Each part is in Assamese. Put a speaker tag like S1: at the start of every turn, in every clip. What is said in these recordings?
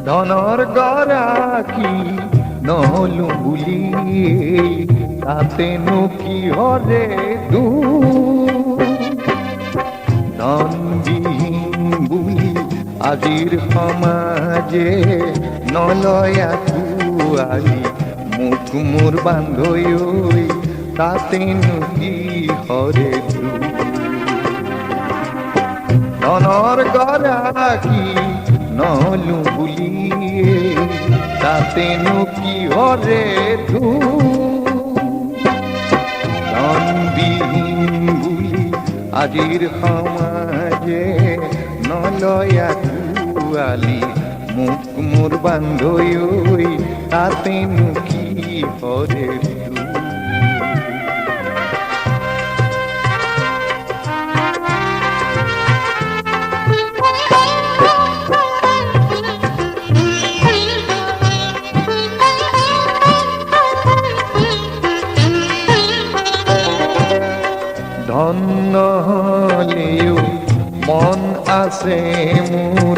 S1: ধনৰ গৰাকী নহলো বুলি তাতেনো কিহৰে ধনবিহীন বুলি আজিৰ সমাজে নলয় আঁকোৱালি মোক মোৰ বান্ধৈ তাতেনো কিহৰে ধনৰ গৰাকী নহলো বুলি তাতেনো কিহৰে ধনবিহীন বুলি আজিৰ সমাজে নলয় আঁকোৱালি মোক মোৰ বান্ধৈ তাতেনো কিহৰে ধন নহলেও মন আছে মোৰ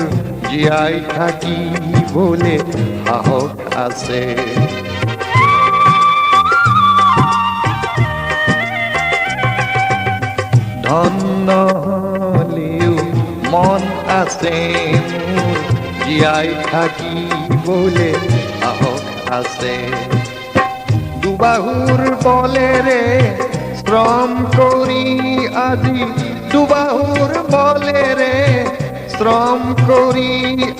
S1: জীয়াই থাকিবলৈ সাহস আছে ধন নহলেও মন আছে মোৰ জীয়াই থাকিবলৈ সাহস আছে দুবাহুৰ বলেৰে শ্ৰম কৰি আজি দুবাহুৰ বলেৰে শ্ৰম কৰি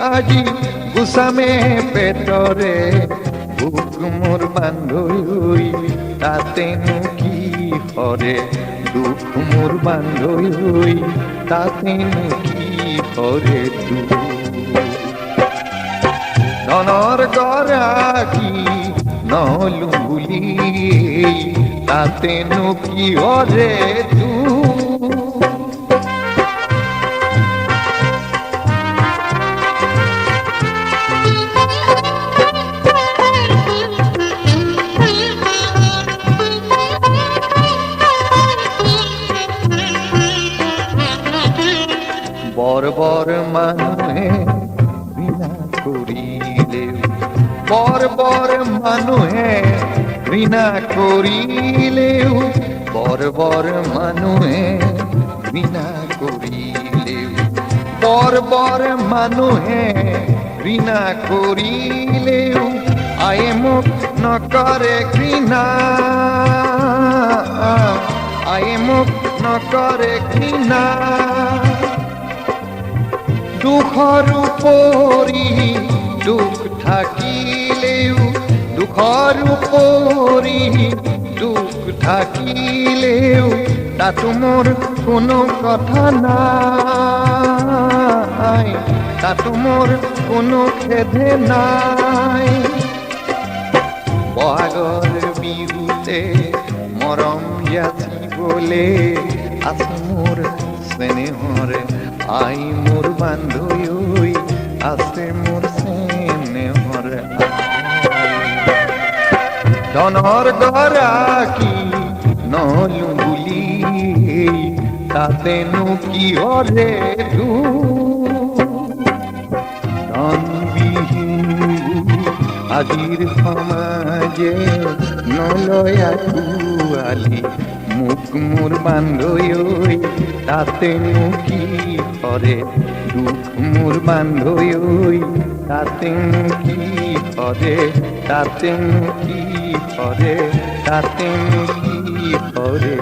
S1: আজি গুচামে পেটৰে ভোক মোৰ বান্ধৈ তাতেনো কিহৰে দুখ মোৰ বান্ধৈ তাতেনো কিহৰে ধনৰ গৰাকী নহলো বুলি তাতেনো কিহৰে বৰ বৰ মানুহে ঘৃণা কৰিলেও বৰ বৰ মানুহে ঘৃণা কৰিলেও বৰ বৰ মানুহে ঘৃণা কৰিলেও বৰ বৰ মানুহে ঘৃণা কৰিলেও আয়ে মোক নকৰে ঘৃণা আয়ে মোক নকৰে ঘৃণা দুখৰ উপৰি দুখ থাকিলেও দুখৰ উপৰি দুখ থাকিলেও তাতো মোৰ কোনো কথা নাই তাতো মোৰ কোনো খেদে নাই বহাগৰ বিহুতে মৰম যাচিবলে আছে মোৰ স্নেহৰে আই মোৰ বান্ধৈ আছে মোৰ স্নেহৰে ধনৰ গৰাকী নহলো বুলি তাতেনো কিহৰে ধনবিহীন আজিৰ সমাজে নলয় আঁকোৱালি মোক মোৰ বান্ধৈ তাতেনো কিহৰে দুখ মোৰ বান্ধৈ তাতেনো কিহৰে তাতেনো কিহৰে তাতেনো কিহৰে